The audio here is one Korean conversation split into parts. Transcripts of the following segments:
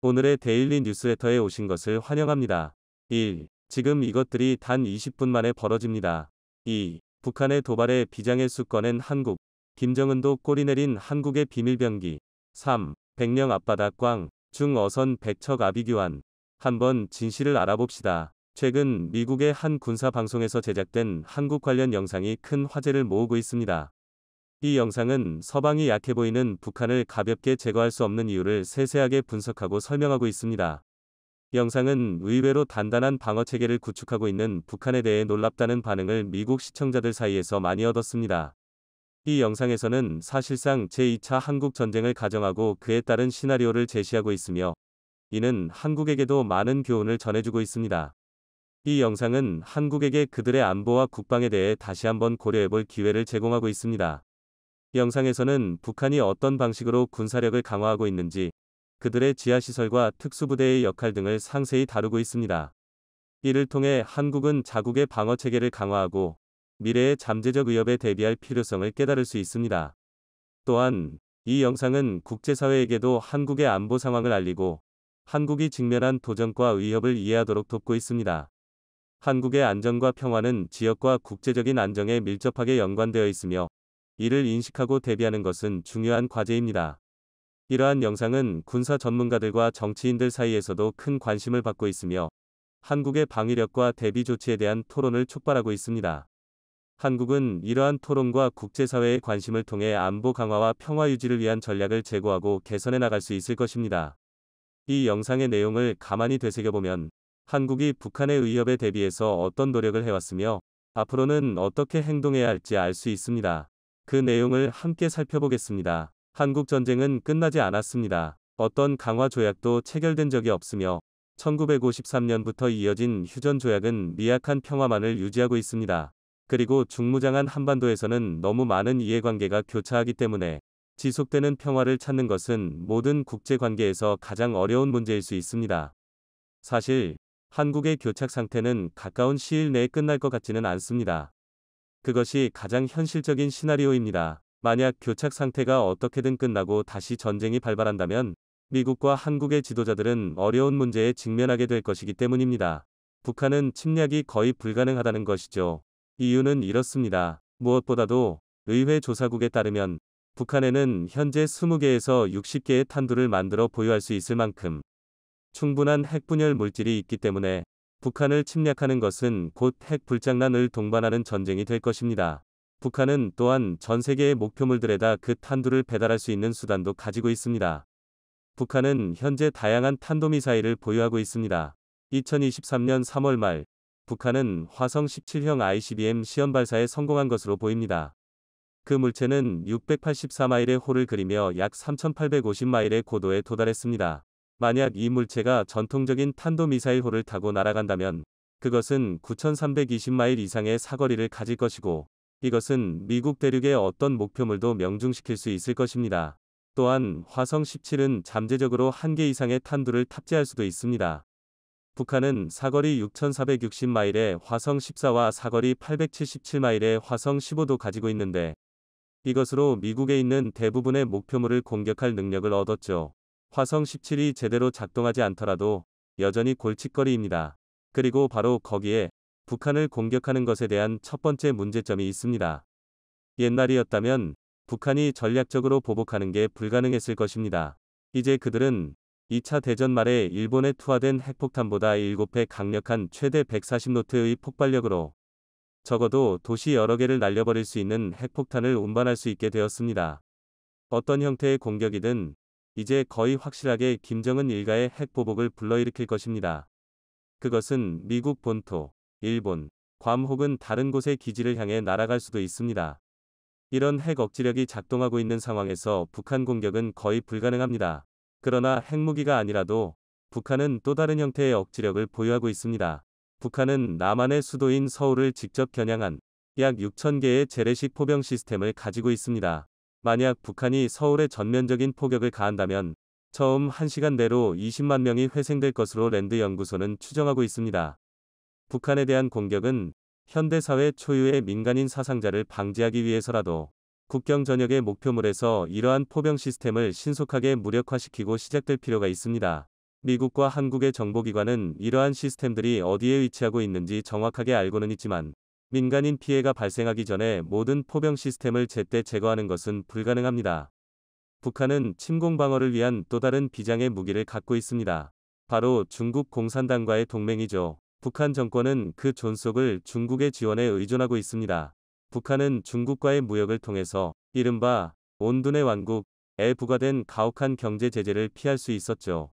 오늘의 데일리 뉴스레터에 오신 것을 환영합니다. 1. 지금 이것들이 단 20분 만에 벌어집니다. 2. 북한의 도발에 비장의 수 꺼낸 한국. 김정은도 꼬리 내린 한국의 비밀병기. 3. 백령 앞바다 꽝. 중 어선 백척 아비규환. 한번 진실을 알아봅시다. 최근 미국의 한 군사 방송에서 제작된 한국 관련 영상이 큰 화제를 모으고 있습니다. 이 영상은 서방이 약해 보이는 북한을 가볍게 제거할 수 없는 이유를 세세하게 분석하고 설명하고 있습니다. 영상은 의외로 단단한 방어 체계를 구축하고 있는 북한에 대해 놀랍다는 반응을 미국 시청자들 사이에서 많이 얻었습니다. 이 영상에서는 사실상 제2차 한국 전쟁을 가정하고 그에 따른 시나리오를 제시하고 있으며, 이는 한국에게도 많은 교훈을 전해주고 있습니다. 이 영상은 한국에게 그들의 안보와 국방에 대해 다시 한번 고려해볼 기회를 제공하고 있습니다. 영상에서는 북한이 어떤 방식으로 군사력을 강화하고 있는지, 그들의 지하시설과 특수부대의 역할 등을 상세히 다루고 있습니다. 이를 통해 한국은 자국의 방어체계를 강화하고 미래의 잠재적 위협에 대비할 필요성을 깨달을 수 있습니다. 또한 이 영상은 국제사회에게도 한국의 안보 상황을 알리고 한국이 직면한 도전과 위협을 이해하도록 돕고 있습니다. 한국의 안전과 평화는 지역과 국제적인 안정에 밀접하게 연관되어 있으며, 이를 인식하고 대비하는 것은 중요한 과제입니다. 이러한 영상은 군사 전문가들과 정치인들 사이에서도 큰 관심을 받고 있으며, 한국의 방위력과 대비 조치에 대한 토론을 촉발하고 있습니다. 한국은 이러한 토론과 국제사회의 관심을 통해 안보 강화와 평화 유지를 위한 전략을 제고하고 개선해 나갈 수 있을 것입니다. 이 영상의 내용을 가만히 되새겨보면 한국이 북한의 위협에 대비해서 어떤 노력을 해왔으며 앞으로는 어떻게 행동해야 할지 알 수 있습니다. 그 내용을 함께 살펴보겠습니다. 한국 전쟁은 끝나지 않았습니다. 어떤 강화 조약도 체결된 적이 없으며 1953년부터 이어진 휴전 조약은 미약한 평화만을 유지하고 있습니다. 그리고 중무장한 한반도에서는 너무 많은 이해관계가 교차하기 때문에 지속되는 평화를 찾는 것은 모든 국제관계에서 가장 어려운 문제일 수 있습니다. 사실 한국의 교착 상태는 가까운 시일 내에 끝날 것 같지는 않습니다. 그것이 가장 현실적인 시나리오입니다. 만약 교착 상태가 어떻게든 끝나고 다시 전쟁이 발발한다면 미국과 한국의 지도자들은 어려운 문제에 직면하게 될 것이기 때문입니다. 북한은 침략이 거의 불가능하다는 것이죠. 이유는 이렇습니다. 무엇보다도 의회 조사국에 따르면 북한에는 현재 20개에서 60개의 탄두를 만들어 보유할 수 있을 만큼 충분한 핵분열 물질이 있기 때문에 북한을 침략하는 것은 곧 핵 불장난을 동반하는 전쟁이 될 것입니다. 북한은 또한 전 세계의 목표물들에다 그 탄두를 배달할 수 있는 수단도 가지고 있습니다. 북한은 현재 다양한 탄도미사일을 보유하고 있습니다. 2023년 3월 말 북한은 화성 17형 ICBM 시험 발사에 성공한 것으로 보입니다. 그 물체는 684마일의 호를 그리며 약 3850마일의 고도에 도달했습니다. 만약 이 물체가 전통적인 탄도미사일 호를 타고 날아간다면 그것은 9320마일 이상의 사거리를 가질 것이고, 이것은 미국 대륙의 어떤 목표물도 명중시킬 수 있을 것입니다. 또한 화성 17은 잠재적으로 1개 이상의 탄두를 탑재할 수도 있습니다. 북한은 사거리 6460마일의 화성 14와 사거리 877마일의 화성 15도 가지고 있는데, 이것으로 미국에 있는 대부분의 목표물을 공격할 능력을 얻었죠. 화성 17이 제대로 작동하지 않더라도 여전히 골칫거리입니다. 그리고 바로 거기에 북한을 공격하는 것에 대한 첫 번째 문제점이 있습니다. 옛날이었다면 북한이 전략적으로 보복하는 게 불가능했을 것입니다. 이제 그들은 2차 대전 말에 일본에 투하된 핵폭탄보다 7배 강력한 최대 140노트의 폭발력으로 적어도 도시 여러 개를 날려버릴 수 있는 핵폭탄을 운반할 수 있게 되었습니다. 어떤 형태의 공격이든 이제 거의 확실하게 김정은 일가의 핵보복을 불러일으킬 것입니다. 그것은 미국 본토, 일본, 괌 혹은 다른 곳의 기지를 향해 날아갈 수도 있습니다. 이런 핵 억지력이 작동하고 있는 상황에서 북한 공격은 거의 불가능합니다. 그러나 핵무기가 아니라도 북한은 또 다른 형태의 억지력을 보유하고 있습니다. 북한은 남한의 수도인 서울을 직접 겨냥한 약 6,000개의 재래식 포병 시스템을 가지고 있습니다. 만약 북한이 서울에 전면적인 포격을 가한다면 처음 1시간 내로 20만 명이 회생될 것으로 랜드 연구소는 추정하고 있습니다. 북한에 대한 공격은 현대사회 초유의 민간인 사상자를 방지하기 위해서라도 국경 전역의 목표물에서 이러한 포병 시스템을 신속하게 무력화시키고 시작될 필요가 있습니다. 미국과 한국의 정보기관은 이러한 시스템들이 어디에 위치하고 있는지 정확하게 알고는 있지만 민간인 피해가 발생하기 전에 모든 포병 시스템을 제때 제거하는 것은 불가능합니다. 북한은 침공 방어를 위한 또 다른 비장의 무기를 갖고 있습니다. 바로 중국 공산당과의 동맹이죠. 북한 정권은 그 존속을 중국의 지원에 의존하고 있습니다. 북한은 중국과의 무역을 통해서 이른바 온둔의 왕국에 부과된 가혹한 경제 제재를 피할 수 있었죠.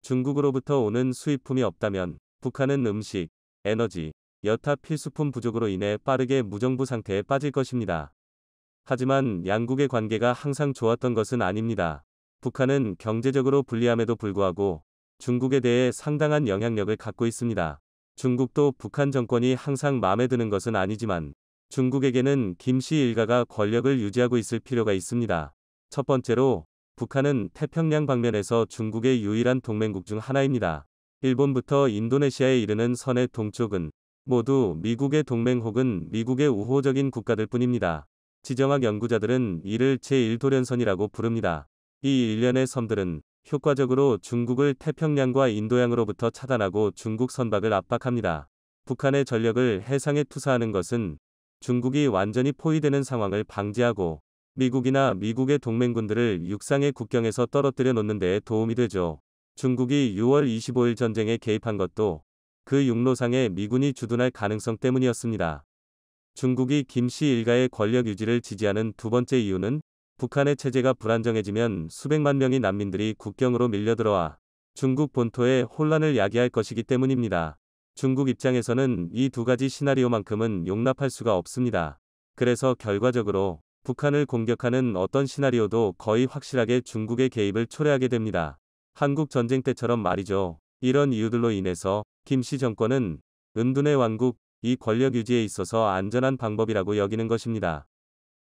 중국으로부터 오는 수입품이 없다면 북한은 음식, 에너지, 여타 필수품 부족으로 인해 빠르게 무정부 상태에 빠질 것입니다. 하지만 양국의 관계가 항상 좋았던 것은 아닙니다. 북한은 경제적으로 불리함에도 불구하고 중국에 대해 상당한 영향력을 갖고 있습니다. 중국도 북한 정권이 항상 마음에 드는 것은 아니지만 중국에게는 김씨 일가가 권력을 유지하고 있을 필요가 있습니다. 첫 번째로 북한은 태평양 방면에서 중국의 유일한 동맹국 중 하나입니다. 일본부터 인도네시아에 이르는 선의 동쪽은 모두 미국의 동맹 혹은 미국의 우호적인 국가들 뿐입니다. 지정학 연구자들은 이를 제1도련선이라고 부릅니다. 이 일련의 섬들은 효과적으로 중국을 태평양과 인도양으로부터 차단하고 중국 선박을 압박합니다. 북한의 전력을 해상에 투사하는 것은 중국이 완전히 포위되는 상황을 방지하고 미국이나 미국의 동맹군들을 육상의 국경에서 떨어뜨려 놓는 데에 도움이 되죠. 중국이 6월 25일 전쟁에 개입한 것도 그 육로상에 미군이 주둔할 가능성 때문이었습니다. 중국이 김씨 일가의 권력 유지를 지지하는 두 번째 이유는 북한의 체제가 불안정해지면 수백만 명의 난민들이 국경으로 밀려들어와 중국 본토에 혼란을 야기할 것이기 때문입니다. 중국 입장에서는 이 두 가지 시나리오만큼은 용납할 수가 없습니다. 그래서 결과적으로 북한을 공격하는 어떤 시나리오도 거의 확실하게 중국의 개입을 초래하게 됩니다. 한국 전쟁 때처럼 말이죠. 이런 이유들로 인해서 김씨 정권은 은둔의 왕국, 이 권력 유지에 있어서 안전한 방법이라고 여기는 것입니다.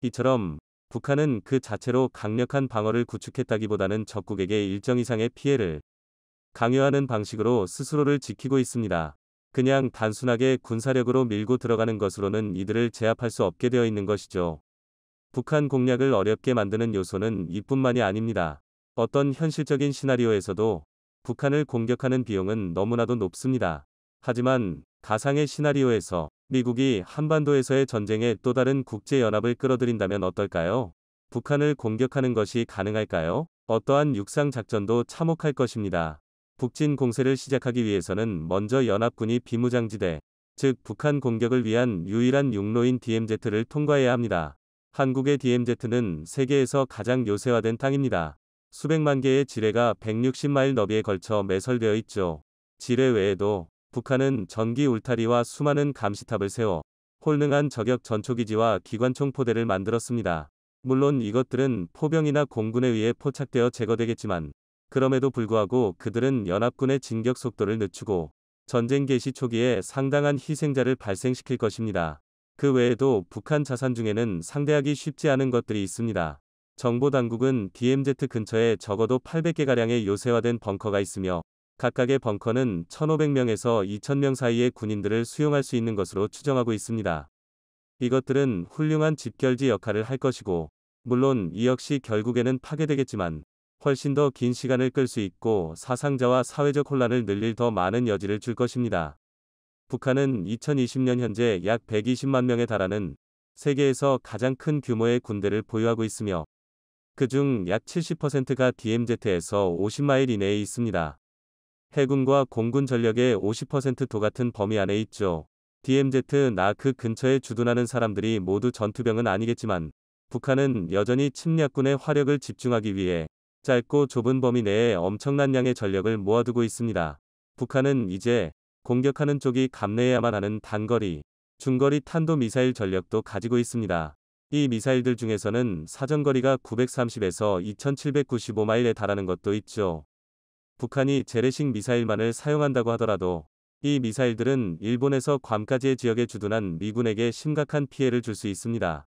이처럼 북한은 그 자체로 강력한 방어를 구축했다기보다는 적국에게 일정 이상의 피해를 강요하는 방식으로 스스로를 지키고 있습니다. 그냥 단순하게 군사력으로 밀고 들어가는 것으로는 이들을 제압할 수 없게 되어 있는 것이죠. 북한 공략을 어렵게 만드는 요소는 이뿐만이 아닙니다. 어떤 현실적인 시나리오에서도 북한을 공격하는 비용은 너무나도 높습니다. 하지만 가상의 시나리오에서 미국이 한반도에서의 전쟁에 또 다른 국제연합을 끌어들인다면 어떨까요? 북한을 공격하는 것이 가능할까요? 어떠한 육상 작전도 참혹할 것입니다. 북진 공세를 시작하기 위해서는 먼저 연합군이 비무장지대, 즉 북한 공격을 위한 유일한 육로인 DMZ를 통과해야 합니다. 한국의 DMZ는 세계에서 가장 요새화된 땅입니다. 수백만 개의 지뢰가 160마일 너비에 걸쳐 매설되어 있죠. 지뢰 외에도 북한은 전기 울타리와 수많은 감시탑을 세워 홀능한 저격 전초기지와 기관총 포대를 만들었습니다. 물론 이것들은 포병이나 공군에 의해 포착되어 제거되겠지만 그럼에도 불구하고 그들은 연합군의 진격 속도를 늦추고 전쟁 개시 초기에 상당한 희생자를 발생시킬 것입니다. 그 외에도 북한 자산 중에는 상대하기 쉽지 않은 것들이 있습니다. 정보당국은 DMZ 근처에 적어도 800개가량의 요새화된 벙커가 있으며 각각의 벙커는 1,500명에서 2,000명 사이의 군인들을 수용할 수 있는 것으로 추정하고 있습니다. 이것들은 훌륭한 집결지 역할을 할 것이고 물론 이 역시 결국에는 파괴되겠지만 훨씬 더 긴 시간을 끌 수 있고 사상자와 사회적 혼란을 늘릴 더 많은 여지를 줄 것입니다. 북한은 2020년 현재 약 120만 명에 달하는 세계에서 가장 큰 규모의 군대를 보유하고 있으며 그중 약 70%가 DMZ에서 50마일 이내에 있습니다. 해군과 공군 전력의 50%도 같은 범위 안에 있죠. DMZ 그 근처에 주둔하는 사람들이 모두 전투병은 아니겠지만 북한은 여전히 침략군의 화력을 집중하기 위해 짧고 좁은 범위 내에 엄청난 양의 전력을 모아두고 있습니다. 북한은 이제 공격하는 쪽이 감내해야만 하는 단거리, 중거리 탄도미사일 전력도 가지고 있습니다. 이 미사일들 중에서는 사정거리가 930에서 2795마일에 달하는 것도 있죠. 북한이 재래식 미사일만을 사용한다고 하더라도 이 미사일들은 일본에서 괌까지의 지역에 주둔한 미군에게 심각한 피해를 줄 수 있습니다.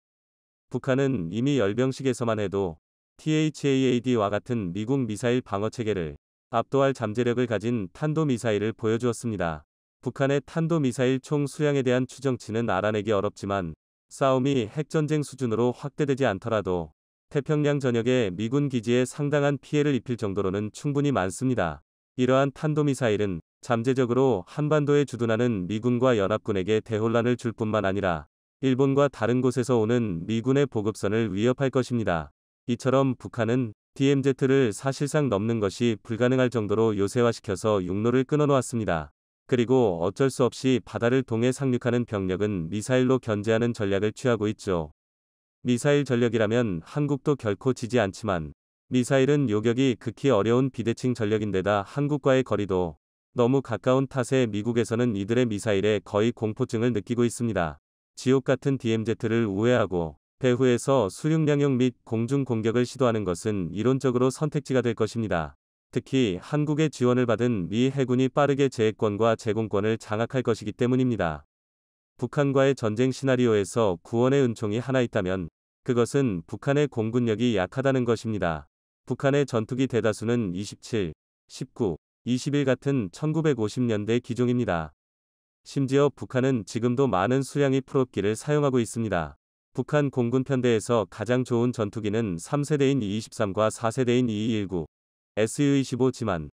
북한은 이미 열병식에서만 해도 THAAD와 같은 미국 미사일 방어체계를 압도할 잠재력을 가진 탄도미사일을 보여주었습니다. 북한의 탄도미사일 총 수량에 대한 추정치는 알아내기 어렵지만 싸움이 핵전쟁 수준으로 확대되지 않더라도 태평양 전역의 미군 기지에 상당한 피해를 입힐 정도로는 충분히 많습니다. 이러한 탄도미사일은 잠재적으로 한반도에 주둔하는 미군과 연합군에게 대혼란을 줄 뿐만 아니라 일본과 다른 곳에서 오는 미군의 보급선을 위협할 것입니다. 이처럼 북한은 DMZ를 사실상 넘는 것이 불가능할 정도로 요새화시켜서 육로를 끊어놓았습니다. 그리고 어쩔 수 없이 바다를 동해 상륙하는 병력은 미사일로 견제하는 전략을 취하고 있죠. 미사일 전력이라면 한국도 결코 지지 않지만 미사일은 요격이 극히 어려운 비대칭 전력인데다 한국과의 거리도 너무 가까운 탓에 미국에서는 이들의 미사일에 거의 공포증을 느끼고 있습니다. 지옥 같은 DMZ를 우회하고 배후에서 수륙량용 및 공중 공격을 시도하는 것은 이론적으로 선택지가 될 것입니다. 특히 한국의 지원을 받은 미 해군이 빠르게 제해권과 제공권을 장악할 것이기 때문입니다. 북한과의 전쟁 시나리오에서 구원의 은총이 하나 있다면 그것은 북한의 공군력이 약하다는 것입니다. 북한의 전투기 대다수는 27, 19, 21 같은 1950년대 기종입니다. 심지어 북한은 지금도 많은 수량의 프롭기를 사용하고 있습니다. 북한 공군 편대에서 가장 좋은 전투기는 3세대인 E-23과 4세대인 E-19, Su-25지만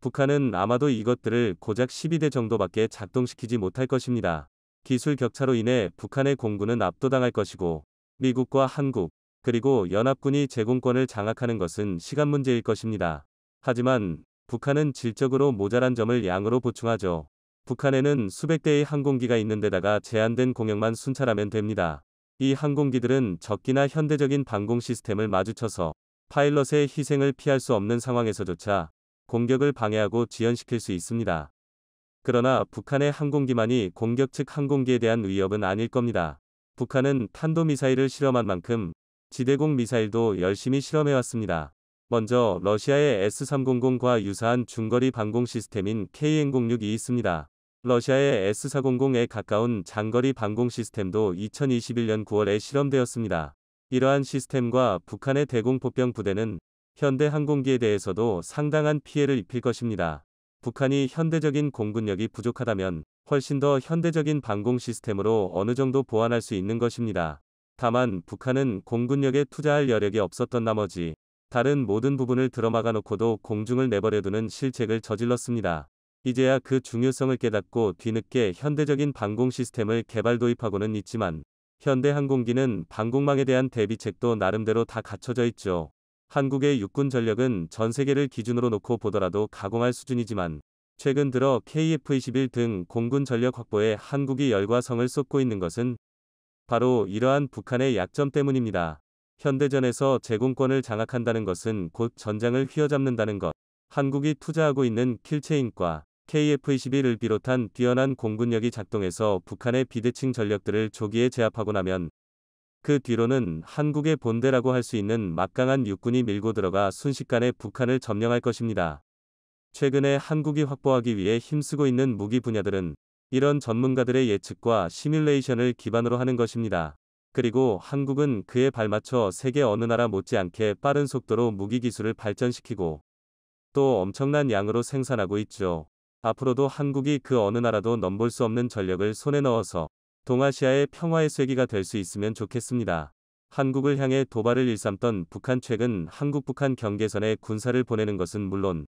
북한은 아마도 이것들을 고작 12대 정도밖에 작동시키지 못할 것입니다. 기술 격차로 인해 북한의 공군은 압도당할 것이고 미국과 한국, 그리고 연합군이 제공권을 장악하는 것은 시간 문제일 것입니다. 하지만 북한은 질적으로 모자란 점을 양으로 보충하죠. 북한에는 수백 대의 항공기가 있는데다가 제한된 공역만 순찰하면 됩니다. 이 항공기들은 적기나 현대적인 방공 시스템을 마주쳐서 파일럿의 희생을 피할 수 없는 상황에서조차 공격을 방해하고 지연시킬 수 있습니다. 그러나 북한의 항공기만이 공격 측 항공기에 대한 위협은 아닐 겁니다. 북한은 탄도미사일을 실험한 만큼 지대공 미사일도 열심히 실험해왔습니다. 먼저 러시아의 S-300과 유사한 중거리 방공 시스템인 KN-06이 있습니다. 러시아의 S-400에 가까운 장거리 방공 시스템도 2021년 9월에 실험되었습니다. 이러한 시스템과 북한의 대공포병 부대는 현대 항공기에 대해서도 상당한 피해를 입힐 것입니다. 북한이 현대적인 공군력이 부족하다면 훨씬 더 현대적인 방공 시스템으로 어느 정도 보완할 수 있는 것입니다. 다만 북한은 공군력에 투자할 여력이 없었던 나머지 다른 모든 부분을 들어막아 놓고도 공중을 내버려두는 실책을 저질렀습니다. 이제야 그 중요성을 깨닫고 뒤늦게 현대적인 방공 시스템을 개발 도입하고는 있지만 현대 항공기는 방공망에 대한 대비책도 나름대로 다 갖춰져 있죠. 한국의 육군 전력은 전 세계를 기준으로 놓고 보더라도 가공할 수준이지만 최근 들어 KF-21 등 공군 전력 확보에 한국이 열과 성을 쏟고 있는 것은 바로 이러한 북한의 약점 때문입니다. 현대전에서 제공권을 장악한다는 것은 곧 전장을 휘어잡는다는 것. 한국이 투자하고 있는 킬체인과 KF-21을 비롯한 뛰어난 공군력이 작동해서 북한의 비대칭 전력들을 조기에 제압하고 나면 그 뒤로는 한국의 본대라고 할 수 있는 막강한 육군이 밀고 들어가 순식간에 북한을 점령할 것입니다. 최근에 한국이 확보하기 위해 힘쓰고 있는 무기 분야들은 이런 전문가들의 예측과 시뮬레이션을 기반으로 하는 것입니다. 그리고 한국은 그에 발맞춰 세계 어느 나라 못지않게 빠른 속도로 무기 기술을 발전시키고 또 엄청난 양으로 생산하고 있죠. 앞으로도 한국이 그 어느 나라도 넘볼 수 없는 전력을 손에 넣어서 동아시아의 평화의 쐐기가 될 수 있으면 좋겠습니다. 한국을 향해 도발을 일삼던 북한 최근 한국-북한 경계선에 군사를 보내는 것은 물론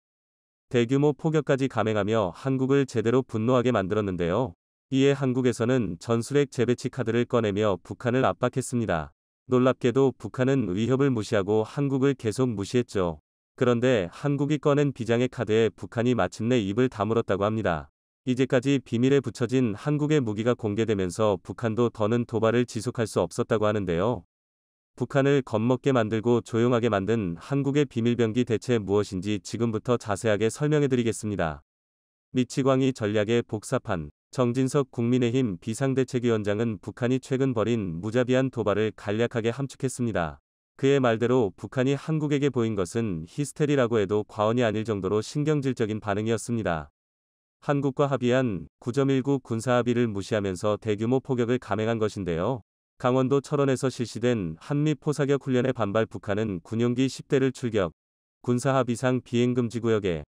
대규모 포격까지 감행하며 한국을 제대로 분노하게 만들었는데요. 이에 한국에서는 전술핵 재배치 카드를 꺼내며 북한을 압박했습니다. 놀랍게도 북한은 위협을 무시하고 한국을 계속 무시했죠. 그런데 한국이 꺼낸 비장의 카드에 북한이 마침내 입을 다물었다고 합니다. 이제까지 비밀에 붙여진 한국의 무기가 공개되면서 북한도 더는 도발을 지속할 수 없었다고 하는데요. 북한을 겁먹게 만들고 조용하게 만든 한국의 비밀병기 대체 무엇인지 지금부터 자세하게 설명해드리겠습니다. 미치광이 전략의 복사판. 정진석 국민의힘 비상대책위원장은 북한이 최근 벌인 무자비한 도발을 간략하게 함축했습니다. 그의 말대로 북한이 한국에게 보인 것은 히스테리라고 해도 과언이 아닐 정도로 신경질적인 반응이었습니다. 한국과 합의한 9.19 군사합의를 무시하면서 대규모 포격을 감행한 것인데요. 강원도 철원에서 실시된 한미 포사격 훈련에 반발 북한은 군용기 10대를 출격, 군사합의상 비행금지구역에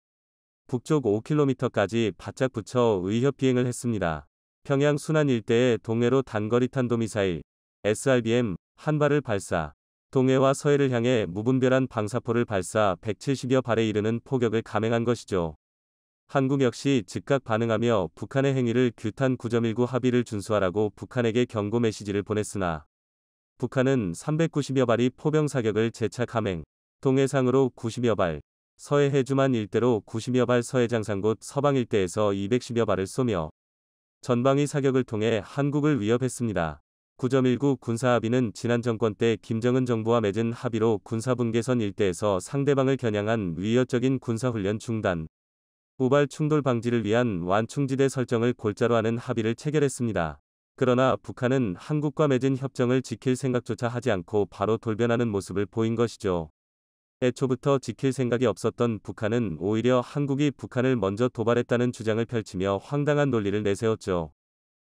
북쪽 5km까지 바짝 붙여 의협 비행을 했습니다. 평양 순안 일대의 동해로 단거리 탄도미사일 SRBM 한 발을 발사, 동해와 서해를 향해 무분별한 방사포를 발사 170여 발에 이르는 포격을 감행한 것이죠. 한국 역시 즉각 반응하며 북한의 행위를 규탄 9.19 합의를 준수하라고 북한에게 경고 메시지를 보냈으나 북한은 390여 발이 포병 사격을 재차 감행, 동해상으로 90여 발, 서해 해주만 일대로 90여 발 서해장산 곧 서방 일대에서 210여 발을 쏘며 전방위 사격을 통해 한국을 위협했습니다. 9.19 군사합의는 지난 정권 때 김정은 정부와 맺은 합의로 군사분계선 일대에서 상대방을 겨냥한 위협적인 군사훈련 중단, 우발 충돌 방지를 위한 완충지대 설정을 골자로 하는 합의를 체결했습니다. 그러나 북한은 한국과 맺은 협정을 지킬 생각조차 하지 않고 바로 돌변하는 모습을 보인 것이죠. 애초부터 지킬 생각이 없었던 북한은 오히려 한국이 북한을 먼저 도발했다는 주장을 펼치며 황당한 논리를 내세웠죠.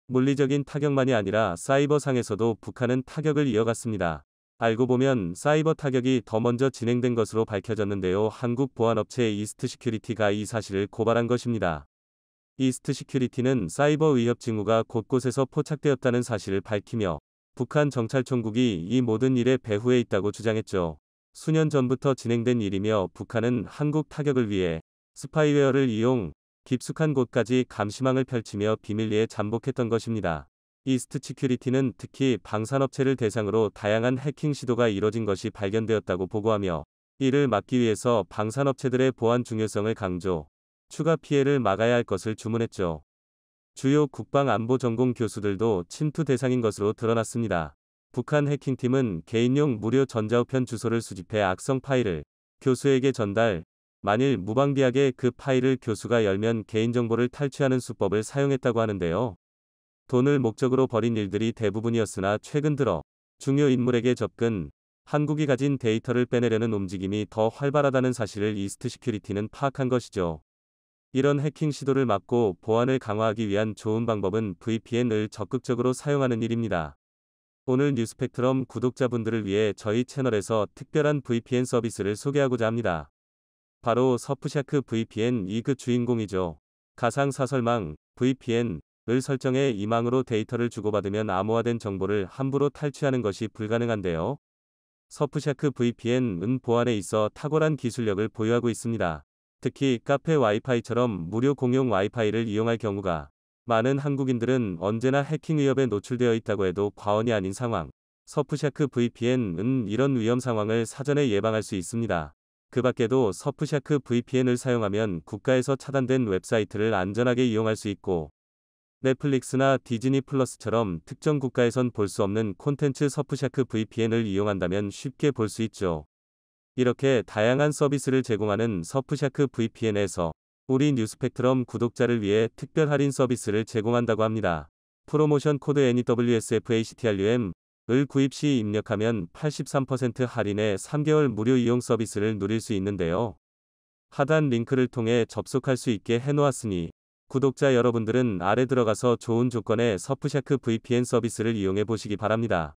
물리적인 타격만이 아니라 사이버상에서도 북한은 타격을 이어갔습니다. 알고 보면 사이버 타격이 더 먼저 진행된 것으로 밝혀졌는데요. 한국 보안업체 이스트시큐리티가 이 사실을 고발한 것입니다. 이스트시큐리티는 사이버 위협 징후가 곳곳에서 포착되었다는 사실을 밝히며 북한 정찰총국이 이 모든 일의 배후에 있다고 주장했죠. 수년 전부터 진행된 일이며 북한은 한국 타격을 위해 스파이웨어를 이용 깊숙한 곳까지 감시망을 펼치며 비밀리에 잠복했던 것입니다. 이스트시큐리티는 특히 방산업체를 대상으로 다양한 해킹 시도가 이뤄진 것이 발견되었다고 보고하며 이를 막기 위해서 방산업체들의 보안 중요성을 강조, 추가 피해를 막아야 할 것을 주문했죠. 주요 국방안보 전공 교수들도 침투 대상인 것으로 드러났습니다. 북한 해킹팀은 개인용 무료 전자우편 주소를 수집해 악성 파일을 교수에게 전달, 만일 무방비하게 그 파일을 교수가 열면 개인정보를 탈취하는 수법을 사용했다고 하는데요. 돈을 목적으로 벌인 일들이 대부분이었으나 최근 들어 중요 인물에게 접근, 한국이 가진 데이터를 빼내려는 움직임이 더 활발하다는 사실을 이스트시큐리티는 파악한 것이죠. 이런 해킹 시도를 막고 보안을 강화하기 위한 좋은 방법은 VPN을 적극적으로 사용하는 일입니다. 오늘 뉴스펙트럼 구독자분들을 위해 저희 채널에서 특별한 VPN 서비스를 소개하고자 합니다. 바로 서프샤크 VPN이 그 주인공이죠. 가상사설망 VPN을 설정해 이 망으로 데이터를 주고받으면 암호화된 정보를 함부로 탈취하는 것이 불가능한데요. 서프샤크 VPN은 보안에 있어 탁월한 기술력을 보유하고 있습니다. 특히 카페 와이파이처럼 무료 공용 와이파이를 이용할 경우가 많은 한국인들은 언제나 해킹 위협에 노출되어 있다고 해도 과언이 아닌 상황. 서프샤크 VPN은 이런 위험 상황을 사전에 예방할 수 있습니다. 그 밖에도 서프샤크 VPN을 사용하면 국가에서 차단된 웹사이트를 안전하게 이용할 수 있고 넷플릭스나 디즈니 플러스처럼 특정 국가에선 볼 수 없는 콘텐츠 서프샤크 VPN을 이용한다면 쉽게 볼 수 있죠. 이렇게 다양한 서비스를 제공하는 서프샤크 VPN에서 우리 뉴스펙트럼 구독자를 위해 특별 할인 서비스를 제공한다고 합니다. 프로모션 코드 NEWSFACTRUM 을 구입 시 입력하면 83% 할인의 3개월 무료 이용 서비스를 누릴 수 있는데요. 하단 링크를 통해 접속할 수 있게 해놓았으니 구독자 여러분들은 아래 들어가서 좋은 조건의 서프샤크 VPN 서비스를 이용해 보시기 바랍니다.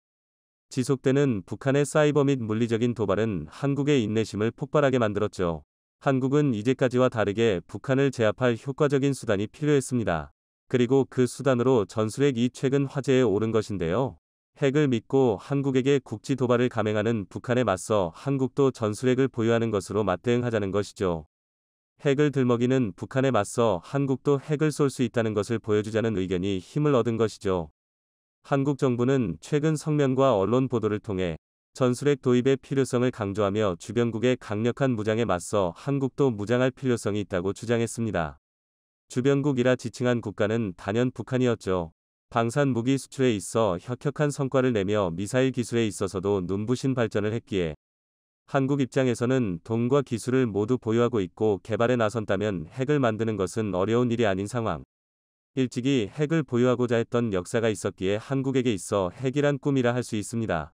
지속되는 북한의 사이버 및 물리적인 도발은 한국의 인내심을 폭발하게 만들었죠. 한국은 이제까지와 다르게 북한을 제압할 효과적인 수단이 필요했습니다. 그리고 그 수단으로 전술핵이 최근 화제에 오른 것인데요. 핵을 믿고 한국에게 국지 도발을 감행하는 북한에 맞서 한국도 전술핵을 보유하는 것으로 맞대응하자는 것이죠. 핵을 들먹이는 북한에 맞서 한국도 핵을 쏠 수 있다는 것을 보여주자는 의견이 힘을 얻은 것이죠. 한국 정부는 최근 성명과 언론 보도를 통해 전술핵 도입의 필요성을 강조하며 주변국의 강력한 무장에 맞서 한국도 무장할 필요성이 있다고 주장했습니다. 주변국이라 지칭한 국가는 단연 북한이었죠. 방산 무기 수출에 있어 혁혁한 성과를 내며 미사일 기술에 있어서도 눈부신 발전을 했기에 한국 입장에서는 돈과 기술을 모두 보유하고 있고 개발에 나선다면 핵을 만드는 것은 어려운 일이 아닌 상황. 일찍이 핵을 보유하고자 했던 역사가 있었기에 한국에게 있어 핵이란 꿈이라 할 수 있습니다.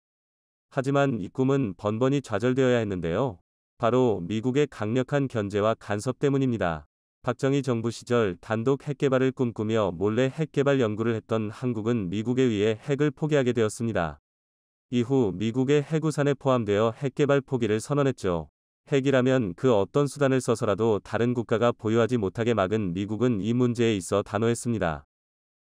하지만 이 꿈은 번번이 좌절되어야 했는데요. 바로 미국의 강력한 견제와 간섭 때문입니다. 박정희 정부 시절 단독 핵개발을 꿈꾸며 몰래 핵개발 연구를 했던 한국은 미국에 의해 핵을 포기하게 되었습니다. 이후 미국의 해구산에 포함되어 핵개발 포기를 선언했죠. 핵이라면 그 어떤 수단을 써서라도 다른 국가가 보유하지 못하게 막은 미국은 이 문제에 있어 단호했습니다.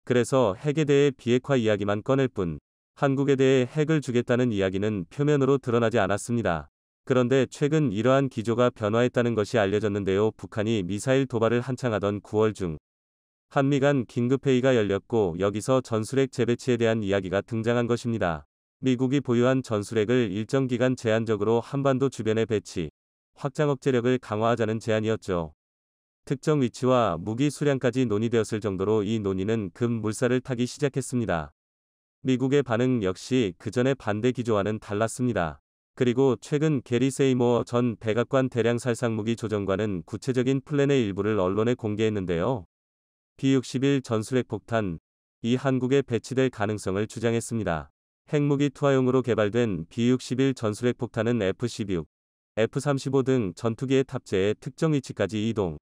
그래서 핵에 대해 비핵화 이야기만 꺼낼 뿐 한국에 대해 핵을 주겠다는 이야기는 표면으로 드러나지 않았습니다. 그런데 최근 이러한 기조가 변화했다는 것이 알려졌는데요. 북한이 미사일 도발을 한창 하던 9월 중 한미 간 긴급회의가 열렸고 여기서 전술핵 재배치에 대한 이야기가 등장한 것입니다. 미국이 보유한 전술핵을 일정 기간 제한적으로 한반도 주변에 배치, 확장 억제력을 강화하자는 제안이었죠. 특정 위치와 무기 수량까지 논의되었을 정도로 이 논의는 급물살을 타기 시작했습니다. 미국의 반응 역시 그전의 반대 기조와는 달랐습니다. 그리고 최근 게리 세이모어 전 백악관 대량 살상무기 조정관은 구체적인 플랜의 일부를 언론에 공개했는데요. B-61 전술핵 폭탄, 이 한국에 배치될 가능성을 주장했습니다. 핵무기 투하용으로 개발된 B-61 전술핵 폭탄은 F-16, F-35 등 전투기에 탑재해 특정 위치까지 이동.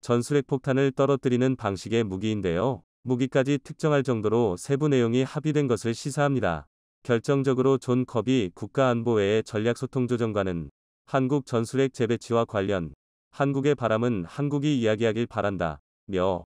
전술핵 폭탄을 떨어뜨리는 방식의 무기인데요. 무기까지 특정할 정도로 세부 내용이 합의된 것을 시사합니다. 결정적으로 존 커비 국가안보회의 전략소통조정관은 한국 전술핵 재배치와 관련 한국의 바람은 한국이 이야기하길 바란다 며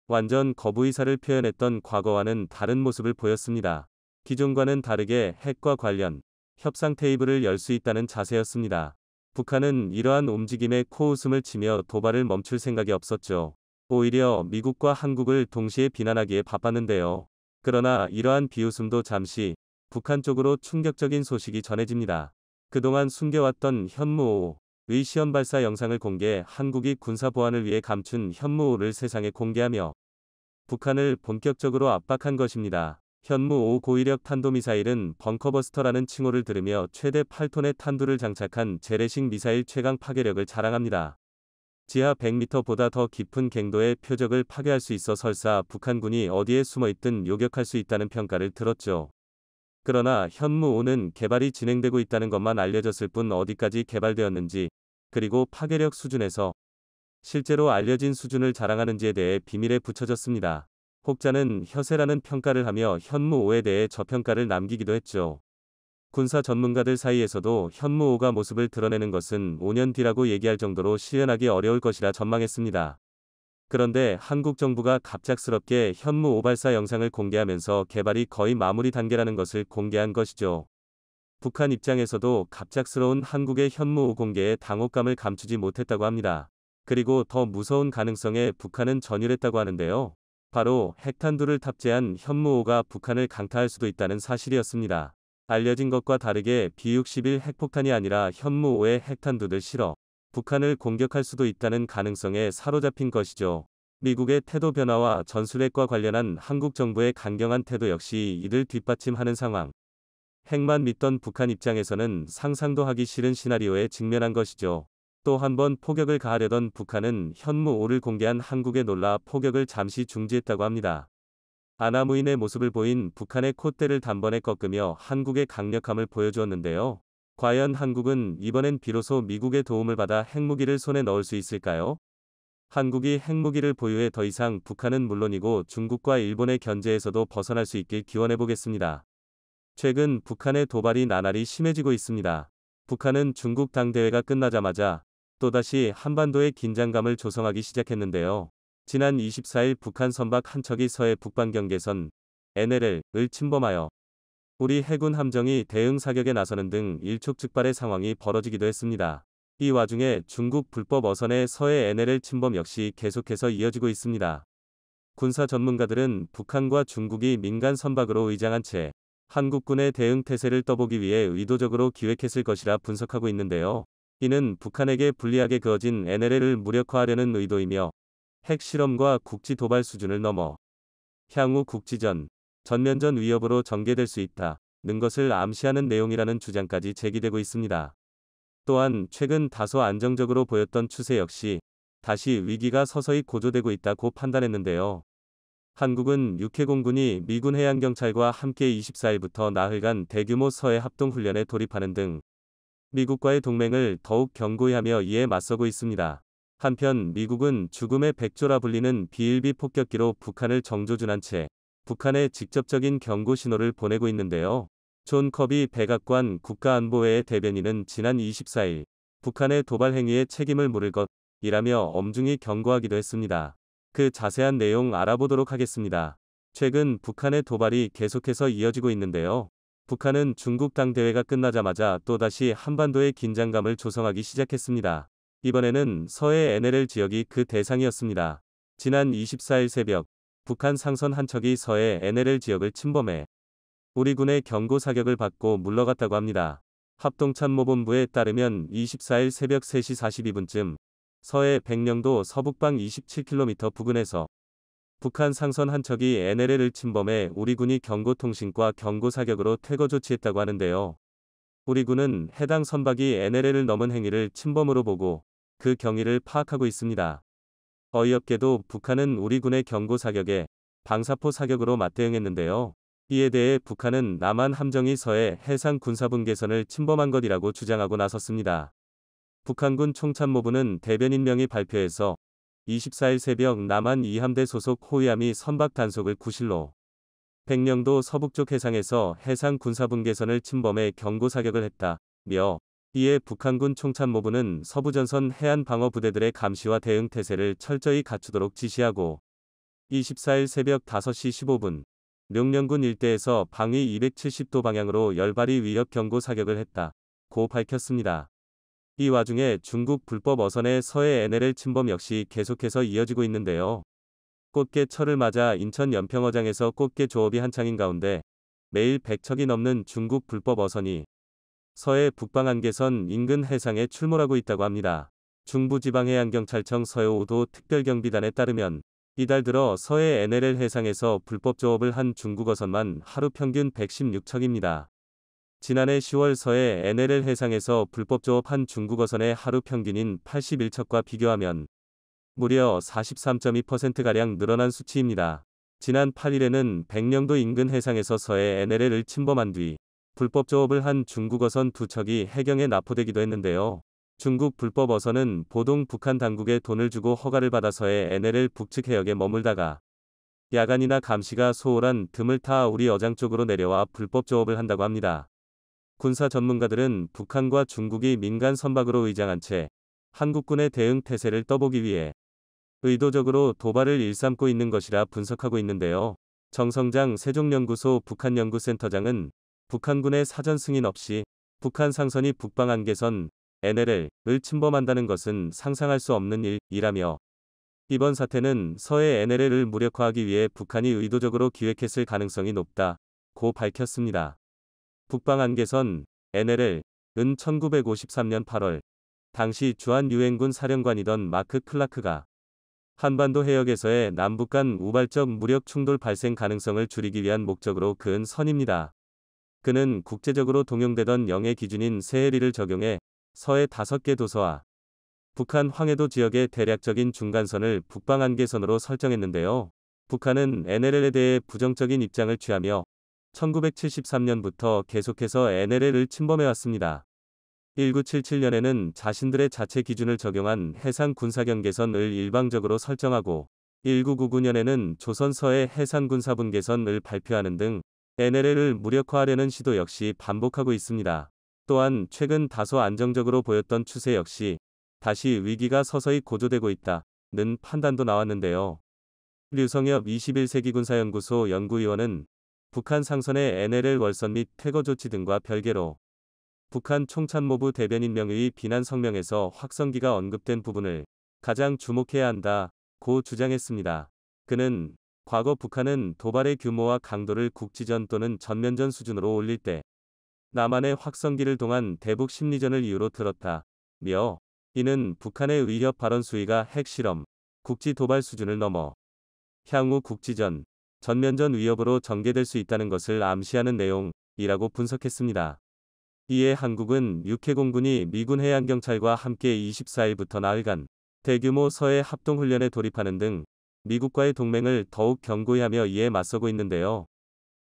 완전 거부 의사를 표현했던 과거와는 다른 모습을 보였습니다. 기존과는 다르게 핵과 관련 협상 테이블을 열 수 있다는 자세였습니다. 북한은 이러한 움직임에 코웃음을 치며 도발을 멈출 생각이 없었죠. 오히려 미국과 한국을 동시에 비난하기에 바빴는데요. 그러나 이러한 비웃음도 잠시 북한 쪽으로 충격적인 소식이 전해집니다. 그동안 숨겨왔던 현무5의 시험 발사 영상을 공개, 한국이 군사 보안을 위해 감춘 현무5를 세상에 공개하며 북한을 본격적으로 압박한 것입니다. 현무5 고위력 탄도미사일은 벙커버스터라는 칭호를 들으며 최대 8톤의 탄두를 장착한 재래식 미사일 최강 파괴력을 자랑합니다. 지하 100m보다 더 깊은 갱도의 표적을 파괴할 수 있어 설사 북한군이 어디에 숨어있든 요격할 수 있다는 평가를 들었죠. 그러나 현무5는 개발이 진행되고 있다는 것만 알려졌을 뿐 어디까지 개발되었는지, 그리고 파괴력 수준에서 실제로 알려진 수준을 자랑하는지에 대해 비밀에 붙여졌습니다. 혹자는 허세라는 평가를 하며 현무5에 대해 저평가를 남기기도 했죠. 군사 전문가들 사이에서도 현무5가 모습을 드러내는 것은 5년 뒤라고 얘기할 정도로 실현하기 어려울 것이라 전망했습니다. 그런데 한국 정부가 갑작스럽게 현무5 발사 영상을 공개하면서 개발이 거의 마무리 단계라는 것을 공개한 것이죠. 북한 입장에서도 갑작스러운 한국의 현무5 공개에 당혹감을 감추지 못했다고 합니다. 그리고 더 무서운 가능성에 북한은 전율했다고 하는데요. 바로 핵탄두를 탑재한 현무5가 북한을 강타할 수도 있다는 사실이었습니다. 알려진 것과 다르게 B-61 핵폭탄이 아니라 현무5의 핵탄두를 실어 북한을 공격할 수도 있다는 가능성에 사로잡힌 것이죠. 미국의 태도 변화와 전술핵과 관련한 한국 정부의 강경한 태도 역시 이를 뒷받침하는 상황. 핵만 믿던 북한 입장에서는 상상도 하기 싫은 시나리오에 직면한 것이죠. 또 한 번 포격을 가하려던 북한은 현무5를 공개한 한국에 놀라 포격을 잠시 중지했다고 합니다. 아나무인의 모습을 보인 북한의 콧대를 단번에 꺾으며 한국의 강력함을 보여주었는데요. 과연 한국은 이번엔 비로소 미국의 도움을 받아 핵무기를 손에 넣을 수 있을까요? 한국이 핵무기를 보유해 더 이상 북한은 물론이고 중국과 일본의 견제에서도 벗어날 수 있길 기원해보겠습니다. 최근 북한의 도발이 나날이 심해지고 있습니다. 북한은 중국 당대회가 끝나자마자 또다시 한반도의 긴장감을 조성하기 시작했는데요. 지난 24일 북한 선박 한 척이 서해 북방 경계선 NLL을 침범하여 우리 해군 함정이 대응 사격에 나서는 등 일촉즉발의 상황이 벌어지기도 했습니다. 이 와중에 중국 불법 어선의 서해 NLL 침범 역시 계속해서 이어지고 있습니다. 군사 전문가들은 북한과 중국이 민간 선박으로 의장한 채 한국군의 대응 태세를 떠보기 위해 의도적으로 기획했을 것이라 분석하고 있는데요. 이는 북한에게 불리하게 그어진 NLL을 무력화하려는 의도이며 핵 실험과 국지 도발 수준을 넘어 향후 국지전, 전면전 위협으로 전개될 수 있다는 것을 암시하는 내용이라는 주장까지 제기되고 있습니다. 또한 최근 다소 안정적으로 보였던 추세 역시 다시 위기가 서서히 고조되고 있다고 판단했는데요. 한국은 육해공군이 미군 해양경찰과 함께 24일부터 나흘간 대규모 서해 합동훈련에 돌입하는 등 미국과의 동맹을 더욱 견고히 하며 이에 맞서고 있습니다. 한편 미국은 죽음의 백조라 불리는 비일비 폭격기로 북한을 정조준한 채 북한에 직접적인 경고 신호를 보내고 있는데요. 존 커비 백악관 국가안보회의 대변인은 지난 24일 북한의 도발 행위에 책임을 물을 것이라며 엄중히 경고하기도 했습니다. 그 자세한 내용 알아보도록 하겠습니다. 최근 북한의 도발이 계속해서 이어지고 있는데요. 북한은 중국 당대회가 끝나자마자 또다시 한반도의 긴장감을 조성하기 시작했습니다. 이번에는 서해 NLL 지역이 그 대상이었습니다. 지난 24일 새벽, 북한 상선 한 척이 서해 NLL 지역을 침범해 우리 군의 경고 사격을 받고 물러갔다고 합니다. 합동참모본부에 따르면 24일 새벽 3시 42분쯤 서해 백령도 서북방 27km 부근에서 북한 상선 한 척이 NLL을 침범해 우리 군이 경고통신과 경고사격으로 퇴거 조치했다고 하는데요. 우리 군은 해당 선박이 NLL을 넘은 행위를 침범으로 보고 그 경위를 파악하고 있습니다. 어이없게도 북한은 우리 군의 경고사격에 방사포 사격으로 맞대응했는데요. 이에 대해 북한은 남한 함정이 서해 해상 군사분계선을 침범한 것이라고 주장하고 나섰습니다. 북한군 총참모부는 대변인 명의 발표에서 24일 새벽 남한 2함대 소속 호위함이 선박 단속을 구실로 백령도 서북쪽 해상에서 해상 군사분계선을 침범해 경고사격을 했다며 이에 북한군 총참모부는 서부전선 해안방어부대들의 감시와 대응 태세를 철저히 갖추도록 지시하고 24일 새벽 5시 15분 룡령군 일대에서 방위 270도 방향으로 열발이 위협 경고 사격을 했다고 밝혔습니다. 이 와중에 중국 불법 어선의 서해 NLL 침범 역시 계속해서 이어지고 있는데요. 꽃게철을 맞아 인천 연평어장에서 꽃게 조업이 한창인 가운데 매일 100척이 넘는 중국 불법 어선이 서해 북방안개선 인근 해상에 출몰하고 있다고 합니다. 중부지방해양경찰청 서해5도 특별경비단에 따르면 이달 들어 서해 NLL 해상에서 불법 조업을 한 중국 어선만 하루 평균 116척입니다. 지난해 10월 서해 NLL 해상에서 불법 조업한 중국 어선의 하루 평균인 81척과 비교하면 무려 43.2%가량 늘어난 수치입니다. 지난 8일에는 백령도 인근 해상에서 서해 NLL을 침범한 뒤 불법 조업을 한 중국 어선 2척이 해경에 납포되기도 했는데요. 중국 불법 어선은 보동 북한 당국에 돈을 주고 허가를 받아서의 NLL 북측 해역에 머물다가 야간이나 감시가 소홀한 틈을 타 우리 어장 쪽으로 내려와 불법 조업을 한다고 합니다. 군사 전문가들은 북한과 중국이 민간 선박으로 의장한 채 한국군의 대응 태세를 떠보기 위해 의도적으로 도발을 일삼고 있는 것이라 분석하고 있는데요. 정성장 세종연구소 북한연구센터장은 북한군의 사전 승인 없이 북한 상선이 북방안개선 NLL을 침범한다는 것은 상상할 수 없는 일이라며 이번 사태는 서해 NLL을 무력화하기 위해 북한이 의도적으로 기획했을 가능성이 높다고 밝혔습니다. 북방안개선 NLL은 1953년 8월 당시 주한유엔군 사령관이던 마크 클라크가 한반도 해역에서의 남북 간 우발적 무력 충돌 발생 가능성을 줄이기 위한 목적으로 그은 선입니다. 그는 국제적으로 통용되던 영해 기준인 세해리를 적용해 서해 5개 도서와 북한 황해도 지역의 대략적인 중간선을 북방안개선으로 설정했는데요. 북한은 NLL에 대해 부정적인 입장을 취하며 1973년부터 계속해서 NLL을 침범해왔습니다. 1977년에는 자신들의 자체 기준을 적용한 해상 군사경계선을 일방적으로 설정하고 1999년에는 조선 서해 해상 군사분계선을 발표하는 등 NLL을 무력화하려는 시도 역시 반복하고 있습니다. 또한 최근 다소 안정적으로 보였던 추세 역시 다시 위기가 서서히 고조되고 있다는 판단도 나왔는데요. 류성엽 21세기 군사연구소 연구위원은 북한 상선의 NLL 월선 및 퇴거 조치 등과 별개로 북한 총참모부 대변인 명의의 비난 성명에서 확성기가 언급된 부분을 가장 주목해야 한다고 주장했습니다. 그는 과거 북한은 도발의 규모와 강도를 국지전 또는 전면전 수준으로 올릴 때 남한의 확성기를 동한 대북 심리전을 이유로 들었다며 이는 북한의 위협 발언 수위가 핵실험, 국지 도발 수준을 넘어 향후 국지전, 전면전 위협으로 전개될 수 있다는 것을 암시하는 내용이라고 분석했습니다. 이에 한국은 육해공군이 미군 해양경찰과 함께 24일부터 나흘간 대규모 서해 합동훈련에 돌입하는 등 미국과의 동맹을 더욱 견고히 하며 이에 맞서고 있는데요.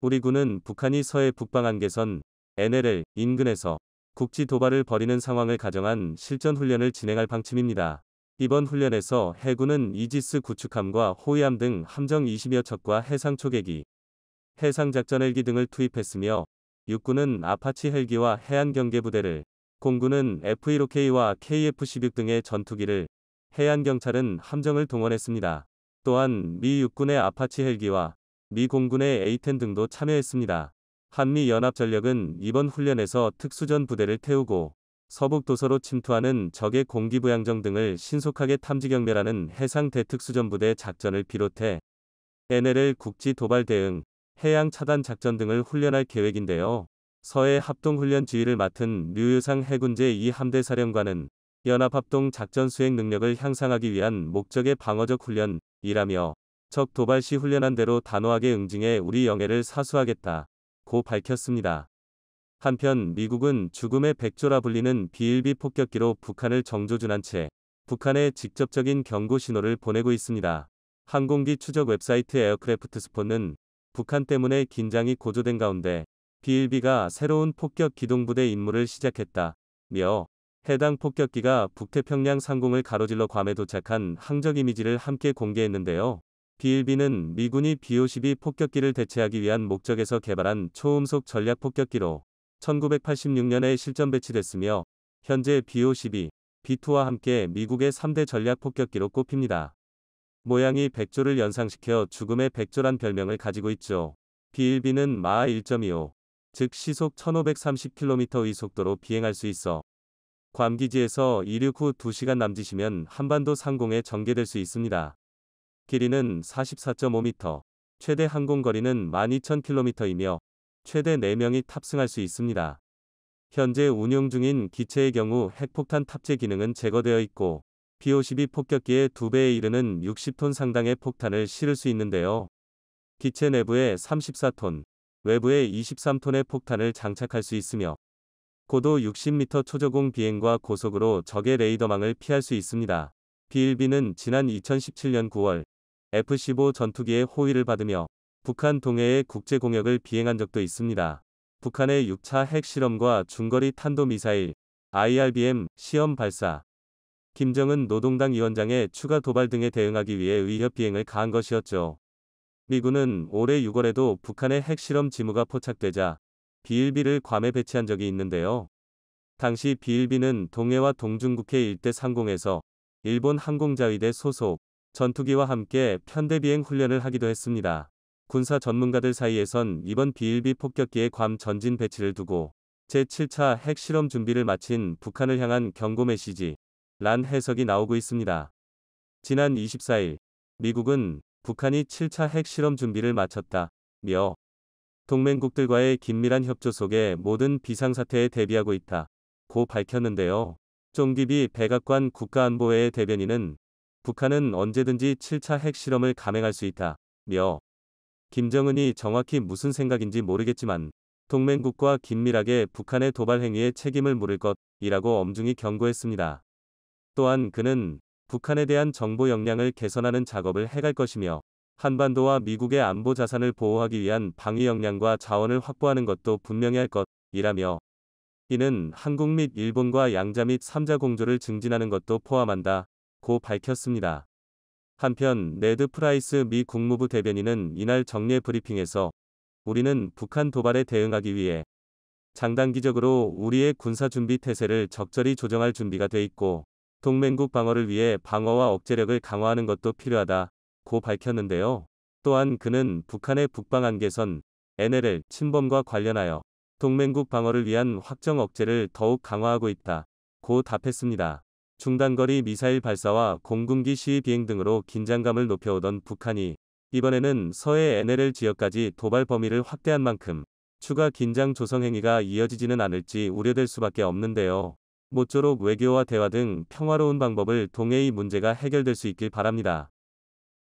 우리 군은 북한이 서해 북방안개선 NLL 인근에서 국지 도발을 벌이는 상황을 가정한 실전 훈련을 진행할 방침입니다. 이번 훈련에서 해군은 이지스 구축함과 호위함 등 함정 20여 척과 해상 초계기, 해상작전 헬기 등을 투입했으며 육군은 아파치 헬기와 해안경계부대를, 공군은 F-15K와 KF-16 등의 전투기를, 해안경찰은 함정을 동원했습니다. 또한 미 육군의 아파치 헬기와 미 공군의 A-10 등도 참여했습니다. 한미연합전력은 이번 훈련에서 특수전 부대를 태우고 서북 도서로 침투하는 적의 공기부양정 등을 신속하게 탐지경멸하는 해상 대특수전부대 작전을 비롯해 NLL 국지 도발 대응, 해양 차단 작전 등을 훈련할 계획인데요. 서해 합동훈련 지휘를 맡은 류유상 해군제 2함대 사령관은 연합합동 작전 수행 능력을 향상하기 위한 목적의 방어적 훈련이라며 적 도발 시 훈련한 대로 단호하게 응징해 우리 영해를 사수하겠다고 밝혔습니다. 한편 미국은 죽음의 백조라 불리는 B-1B 폭격기로 북한을 정조준한 채 북한에 직접적인 경고 신호를 보내고 있습니다. 항공기 추적 웹사이트 에어크래프트 스폰은 북한 때문에 긴장이 고조된 가운데 B-1B가 새로운 폭격 기동부대 임무를 시작했다며 해당 폭격기가 북태평양 상공을 가로질러 괌에 도착한 항적 이미지를 함께 공개했는데요. B-1B는 미군이 B-52 폭격기를 대체하기 위한 목적에서 개발한 초음속 전략 폭격기로 1986년에 실전 배치됐으며 현재 B-52, B-2와 함께 미국의 3대 전략 폭격기로 꼽힙니다. 모양이 백조를 연상시켜 죽음의 백조란 별명을 가지고 있죠. B-1B는 마하 1.25, 즉 시속 1530km의 속도로 비행할 수 있어 괌 기지에서 이륙 후 2시간 남짓이면 한반도 상공에 전개될 수 있습니다. 길이는 44.5m, 최대 항공거리는 12,000km이며 최대 4명이 탑승할 수 있습니다. 현재 운용 중인 기체의 경우 핵폭탄 탑재 기능은 제거되어 있고 B-52 폭격기의 2배에 이르는 60톤 상당의 폭탄을 실을 수 있는데요. 기체 내부에 34톤, 외부에 23톤의 폭탄을 장착할 수 있으며 고도 60m 초저공 비행과 고속으로 적의 레이더망을 피할 수 있습니다. B-1B는 지난 2017년 9월 F-15 전투기의 호위를 받으며 북한 동해의 국제공역을 비행한 적도 있습니다. 북한의 6차 핵실험과 중거리 탄도미사일 IRBM 시험 발사, 김정은 노동당 위원장의 추가 도발 등에 대응하기 위해 의협 비행을 가한 것이었죠. 미군은 올해 6월에도 북한의 핵실험 징후가 포착되자 B-1B를 괌에 배치한 적이 있는데요. 당시 B-1B는 동해와 동중국해 일대 상공에서 일본 항공자위대 소속 전투기와 함께 편대비행 훈련을 하기도 했습니다. 군사 전문가들 사이에선 이번 B-1B 폭격기의 괌 전진 배치를 두고 제7차 핵실험 준비를 마친 북한을 향한 경고 메시지 란 해석이 나오고 있습니다. 지난 24일 미국은 북한이 7차 핵실험 준비를 마쳤다며 동맹국들과의 긴밀한 협조 속에 모든 비상사태에 대비하고 있다고 밝혔는데요. 쫑기비 백악관 국가안보회의 대변인은 북한은 언제든지 7차 핵실험을 감행할 수 있다며 김정은이 정확히 무슨 생각인지 모르겠지만 동맹국과 긴밀하게 북한의 도발 행위에 책임을 물을 것이라고 엄중히 경고했습니다. 또한 그는 북한에 대한 정보 역량을 개선하는 작업을 해갈 것이며 한반도와 미국의 안보 자산을 보호하기 위한 방위 역량과 자원을 확보하는 것도 분명히 할 것이라며 이는 한국 및 일본과 양자 및 3자 공조를 증진하는 것도 포함한다고 밝혔습니다. 한편 네드 프라이스 미 국무부 대변인은 이날 정례 브리핑에서 우리는 북한 도발에 대응하기 위해 장단기적으로 우리의 군사준비 태세를 적절히 조정할 준비가 돼 있고 동맹국 방어를 위해 방어와 억제력을 강화하는 것도 필요하다고 밝혔는데요. 또한 그는 북한의 북방한 개선, NLL 침범과 관련하여 동맹국 방어를 위한 확정 억제를 더욱 강화하고 있다고 답했습니다. 중단거리 미사일 발사와 공군기 시위 비행 등으로 긴장감을 높여오던 북한이 이번에는 서해 NLL 지역까지 도발 범위를 확대한 만큼 추가 긴장 조성 행위가 이어지지는 않을지 우려될 수밖에 없는데요. 모쪼록 외교와 대화 등 평화로운 방법을 통해 이 문제가 해결될 수 있길 바랍니다.